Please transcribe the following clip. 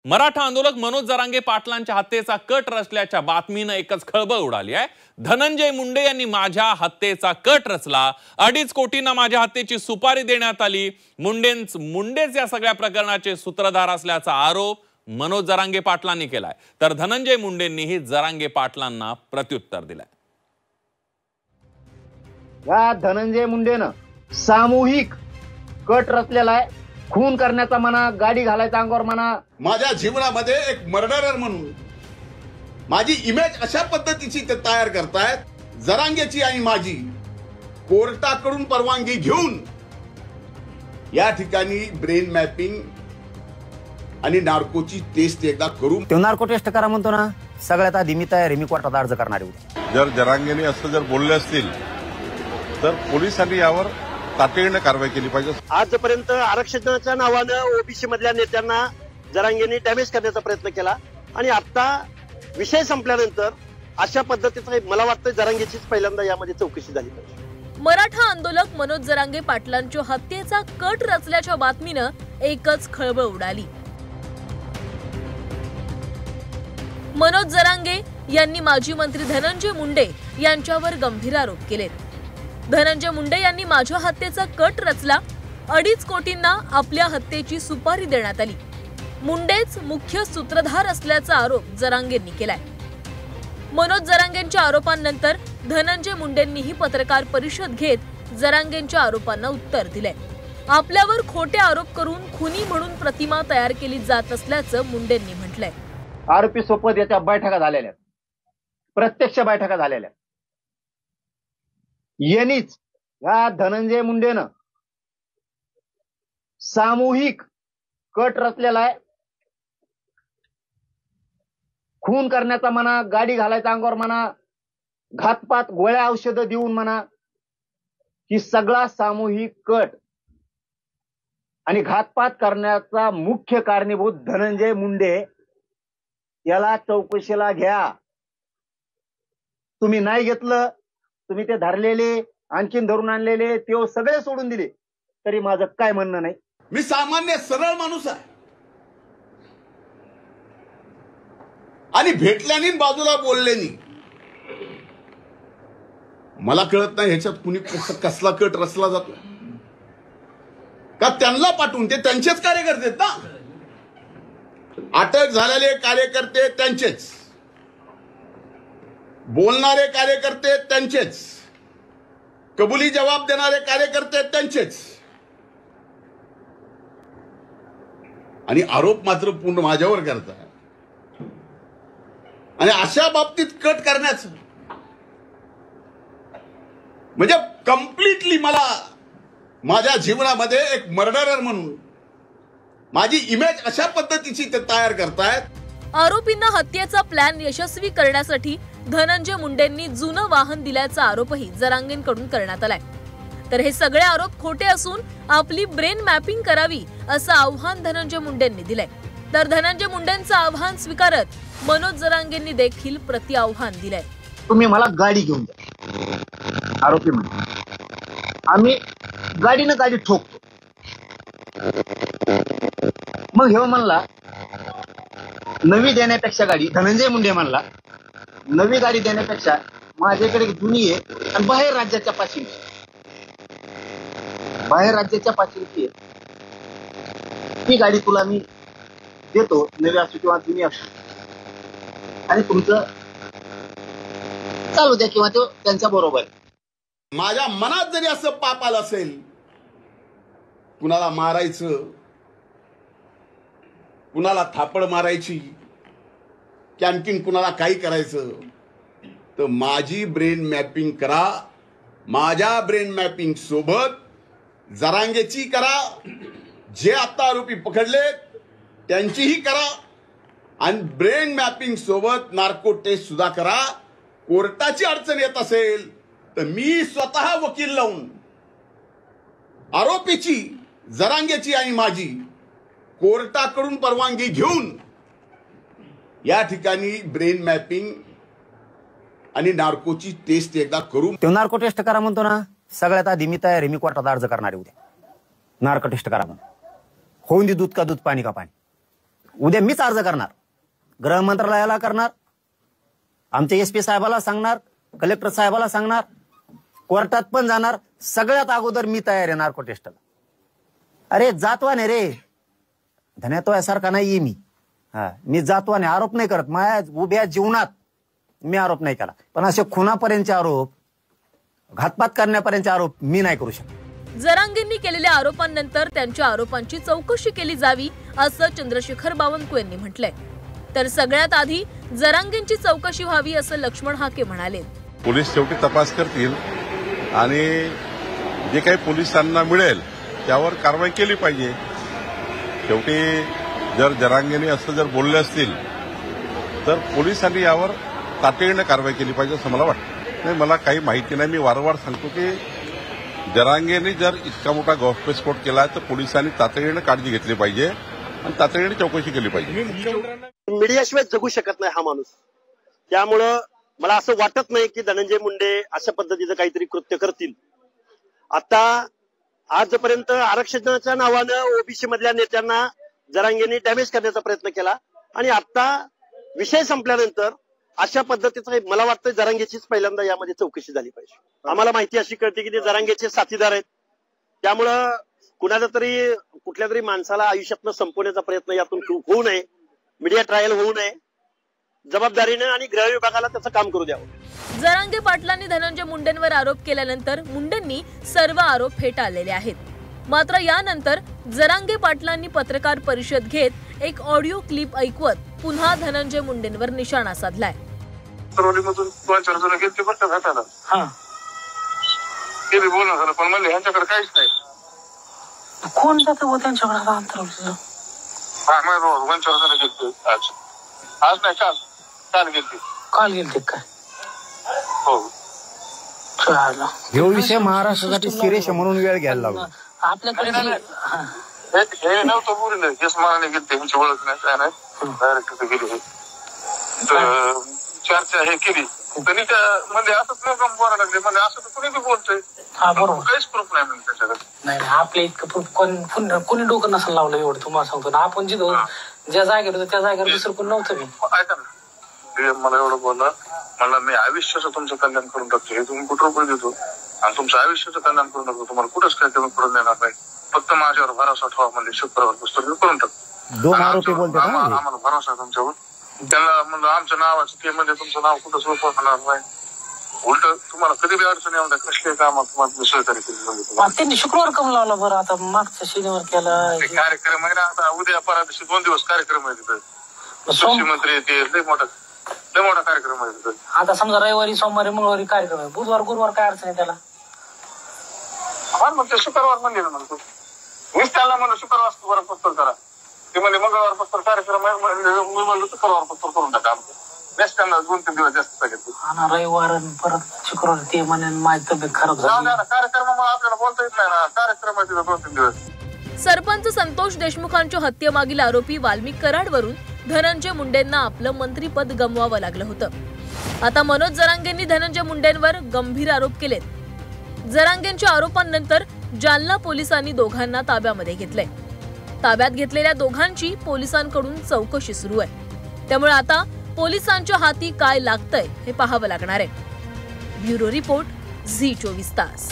मराठा आंदोलक मनोज जरांगे पाटलांच्या हत्येचा कट रचल्याच्या बातमीनं एकच खळबळ उडाली आहे। धनंजय मुंडे यांनी माझ्या हत्येचा कट रचला, 2.5 कोटींना माझ्या हत्येची सुपारी देण्यात आली। मुंडेच या सगळ्या प्रकरणाचे सूत्रधार असल्याचा आरोप मनोज जरांगे पाटलांनी केलाय, तर धनंजय मुंडेंनीही जरांगे पाटलांना प्रत्युत्तर दिलंय। या धनंजय मुंडेनं सामूहिक कट रचलेला आहे। खून करण्याचा म्हणा, गाडी घालायचा अंगावर म्हणा। माझ्या जीवनामध्ये एक मर्डरर म्हणून माझी इमेज अशा पद्धतीची ते तयार करतायत। जरांगेची आणि माझी कोर्टाकडून परवानगी घेऊन या ठिकाणी ब्रेन मॅपिंग आणि नार्कोची टेस्ट एकदा करू। तो नार्को टेस्ट करा म्हणतो ना, सगळ्यात आधी मी तयार आहे, मी कोर्टात अर्ज करणार आहे। जर जरांगेने असं जर बोलले असतील तर पोलिसांनी यावर तातडीने कारवाई केली पाहिजे। आजपर्यंत आरक्षणाच्या नावानं ओबीसी मधल्या नेत्यांना जरांगेंनी डॅमेज करण्याचा प्रयत्न केला आणि आता विषय संपल्यानंतर अशा पद्धतीचं मला वाटतं जरांगेचीच पहिल्यांदा यामध्ये चौकशी झाली पाहिजे। मराठा आंदोलक मनोज जरांगे पाटलांच्या हत्येचा कट रचल्याच्या बातमीनं एकच खळबळ उडाली। मनोज जरांगे यांनी माजी मंत्री धनंजय मुंडे यांच्यावर गंभीर आरोप केलेत। धनंजय मुंडे यांनी माझ्या हत्येचा कट रचला, 2.5 कोटींना आपल्या हत्येची सुपारी देण्यात आली। मुंडेच मुख्य सूत्रधार असल्याचा आरोप जरांगेंनी केलाय। मनोज जरांगेंच्या आरोपांनंतर धनंजय मुंडेंनीही पत्रकार परिषद घेत जरांगेंच्या आरोपांना उत्तर दिलंय। आपल्यावर खोटे आरोप करून खुनी म्हणून प्रतिमा तयार केली जात असल्याचं मुंडेंनी म्हटलंय। आरोपी सोबत याच्या बैठका झालेल्या, प्रत्यक्ष बैठका झालेल्या। यांनीच या धनंजय मुंडेनं सामूहिक कट रचलेला आहे। खून करण्याचा म्हणा, गाडी घालायचा अंगावर म्हणा, घातपात, गोळ्या औषधं देऊन म्हणा, ही सगळा सामूहिक कट आणि घातपात करण्याचा मुख्य कारणीभूत धनंजय मुंडे। याला चौकशीला घ्या। तुम्ही नाही घेतलं, तुम्ही ते धरलेले आणखीन धरून आणलेले ते सगळे सोडून दिले तरी माझं काय म्हणणं नाही। मी सामान्य सरळ माणूस आहे आणि भेटल्याने बाजूला बोलल्याने मला कळत नाही ह्याच्यात कुणी कसला कट रचला जातो का। त्यांना पाठवून ते त्यांचेच कार्यकर्ते ना, अटक झालेले कार्यकर्ते त्यांचेच, बोलणारे कार्यकर्ते त्यांचेच, कबुली जवाब देणारे कार्यकर्ते त्यांचेच, आणि आरोप मात्र पूर्ण माझ्यावर करतात। आणि अशा बाबतीत कट करण्याचं म्हणजे कम्प्लिटली मला माझ्या जीवनामध्ये एक मर्डरर म्हणून माझी इमेज अशा पद्धतीची ते तयार करतायत। आरोपींना हत्येचा प्लॅन यशस्वी करण्यासाठी धनंजय मुंडेंनी जुनं वाहन दिल्याचा आरोपही जरांगेंकडून करण्यात आलाय। तर हे सगळे आरोप खोटे असून आपली ब्रेन मॅपिंग करावी असं आव्हान धनंजय मुंडेंनी दिलंय। तर धनंजय मुंडेंचं आव्हान स्वीकारत मनोज जरांगेंनी देखील प्रति आव्हान दिलंय। तुम्ही मला गाडी घेऊन द्या, आरोपी म्हणजे आम्ही गाडीनं गाडी ठोकतो। मग हे म्हणला नवी देण्यापेक्षा गाडी, धनंजय मुंडे म्हणला नवी गाडी देण्यापेक्षा माझ्याकडे जुनी आहे आणि बाहेर राज्याच्या पाशी, बाहेर राज्याच्या पाशी ती गाडी तुला मी देतो, नवी असो किंवा जुनी असो, आणि तुमचं चालू द्या किंवा तो त्यांच्या बरोबर। माझ्या मनात जरी असं पाप आलं असेल कुणाला मारायचं, कुणाला थापड मारायची की आणखीन कुणाला काही करायचं, तर माझी ब्रेन मॅपिंग करा। माझ्या ब्रेन मॅपिंग सोबत जरांगेची करा, जे आता आरोपी पकडलेत त्यांचीही करा, आणि ब्रेन मॅपिंग सोबत नार्को टेस्ट सुद्धा करा। कोर्टाची अडचण येत असेल तर मी स्वतः वकील लावून आरोपीची, जरांगेची आणि माझी कोर्टाकडून परवानगी घेऊन या ठिकाणी ब्रेन मॅपिंग आणि नार्कोची टेस्ट एकदा करू। तो नार्को टेस्ट करा म्हणतो ना, सगळ्यात आधी मी तयार आहे, मी कोर्टात अर्ज करणार आहे उद्या। नार्को टेस्ट करा म्हणून होऊन दे, दूध का दूध, पाणी का पाणी। उद्या मीच अर्ज करणार, गृह मंत्रालयाला करणार, आमच्या SP साहेबाला सांगणार, कलेक्टर साहेबाला सांगणार, कोर्टात पण जाणार. सगळ्यात अगोदर मी तयार आहे नार्को टेस्टला. अरे जातवान आहे रे, धन्यातो सारखा नाहीये मी. मी जातवान आहे, आरोप नाही करत. माझ्या उभ्या जीवनात मी आरोप नाही केला, पण असे खुनापर्यंतचे आरोप, घातपात करण्यापर्यंतचे आरोप मी नाही करू शकत. जरांगेंनी केलेल्या आरोपांनंतर त्यांच्या आरोपांची चौकशी केली जावी असं चंद्रशेखर बावनकुळे यांनी म्हटलंय. तर सगळ्यात आधी जरांगेंची चौकशी व्हावी असं लक्ष्मण हाके म्हणाले. पोलीस शेवटी तपास करतील आणि जे काही पोलिसांना मिळेल त्यावर कारवाई केली पाहिजे. शेवटी जर जरांगेंनी असं जर बोलले असतील तर पोलिसांनी यावर तातडीने कारवाई केली पाहिजे असं मला वाटतं. नाही, मला काही माहिती नाही. मी वारंवार सांगतो की जरांगेंनी जर इतका मोठा गौप्यस्फोट केला तर पोलिसांनी तातडीने काळजी घेतली पाहिजे आणि तातडीने चौकशी केली पाहिजे. मीडियाशिवाय जगू शकत नाही हा माणूस. त्यामुळं मला असं वाटत नाही की धनंजय मुंडे अशा पद्धतीचं काहीतरी कृत्य करतील. आता आजपर्यंत आरक्षणाच्या नावानं ओबीसी मधल्या नेत्यांना जरांगेंनी डॅमेज करण्याचा प्रयत्न केला आणि आता विषय संपल्यानंतर अशा पद्धतीचं मला वाटतं जरांगेचीच पहिल्यांदा यामध्ये चौकशी झाली पाहिजे. आम्हाला माहिती अशी कळते की ते जरांगेचे साथीदार आहेत. त्यामुळं कुणाच्या तरी कुठल्या तरी माणसाला आयुष्यातनं संपवण्याचा प्रयत्न यातून होऊ नये, मीडिया ट्रायल होऊ नये. जबाबदारीने आणि गृह विभागाला त्याचं काम करू द्यावं. जरांगे पाटलांनी धनंजय मुंडेंवर आरोप केल्यानंतर मुंडेंनी सर्व आरोप फेटाळलेले आहेत. मात्र यानंतर जरांगे पाटलांनी पत्रकार परिषद घेत एक ऑडिओ क्लिप ऐकवत पुन्हा धनंजय मुंडेंवर निशाणा साधलाय. सरवलीमधून 2-4 जण गेले बरं का भेटायला. ते बी बोलणं झालं, पण म्हणले ह्यांच्याकडे काहीच नाही. कोण जातं त्यांच्याकडे अंतरवलं? हा, माझ्या 2-4 जण गेले आज नाही, काल गेलते. काल गेलते काय? हो. हे विषय महाराष्ट्रासाठी सिरियस म्हणून वेळ घ्यायला लागला. आपल्याकडे हे नव्हतं बोललं, हेच मनाने गेलते, ह्यांची ओळख नाही काय नाही, डायरेक्ट तिथे गेले. चर्चा हे केली त्यांनी म्हणजे असंच लोक बोलायला लागले, म्हणजे असं तर कुणी बी बोलतोय. बरोबर, काहीच प्रूफ नाही म्हणजे त्याच्याकडे. नाही आपल्या इतकं प्रूफ कोणी डोकं नसेल लावलं एवढं. तुम्हाला सांगतो ना, आपण जिथं ज्या जागेवर होतो त्या जागेवर दुसरं कोण नव्हतं. मी ऐका ना, मला एवढं बोलला, मला मी आयुष्याचं तुमचं कल्याण करून टाकतो, हे तुम्ही कुठं रुपये देतो आणि तुमचं आयुष्याचं कल्याण करून टाकतो, तुम्हाला कुठंच काही कमी करून देणार नाही. फक्त माझ्यावर भरोसा ठेवा, म्हणजे शुक्रवार पुस्तक करून टाकतो. 2 आरोपी बोलतात आम्हाला भरोसा आहे तुमच्यावर. त्यांना म्हणलं आमच्या नावाचं ते म्हणजे तुमचं नाव कुठंच होणार नाही. उलट तुम्हाला कधी बी अडचण येऊन द्या, कसले कामात तुम्हाला सहकार्य केली. त्यांनी शुक्रवार कम लावला बरं, आता मागचा शनिवार केला. कार्यक्रम आहे ना, आता उद्या परा दिवशी 2 दिवस कार्यक्रम आहे तिथं. कृषी मंत्री ते लय मोठा कार्यक्रम आहे तिथं. आता समजा रविवारी, सोमवारी, मंगळवारी कार्यक्रम आहे, बुधवार गुरुवार काय अडचण आहे त्याला? हा, मग ते शुक्रवार म्हणले ना म्हणतो. मीच त्यांना म्हणलं शुक्रवार बरं पुस्तक करा. ते म्हणजे मंगळवार पुस्तक कार्यक्रम आहे, मी म्हणलं शुक्रवार पुस्तक करून टाका. बेस्ट त्यांना 2-3 दिवस जास्त सांगितलं. रविवार परत शुक्रवार ते म्हणे माझी तब्येत खराब झाली. कार्यक्रमामुळे आपल्याला बोलता येत नाही ना, कार्यक्रम आहे तिथं 2-3 दिवस. सरपंच संतोष देशमुखांच्या हत्येमागील आरोपी वाल्मिक कराडवरून धनंजय मुंडेंना आपलं मंत्रीपद गमवावं लागलं होतं. आता मनोज जरांगेंनी धनंजय मुंडेंवर गंभीर आरोप केलेत. जरांगेंच्या आरोपांनंतर जालना पोलिसांनी दोघांना ताब्यामध्ये घेतलंय. ताब्यात घेतलेल्या दोघांची पोलिसांकडून चौकशी सुरू आहे. त्यामुळे आता पोलिसांच्या हाती काय लागतंय हे पाहावं लागणार आहे. ब्युरो रिपोर्ट, झी 24 तास.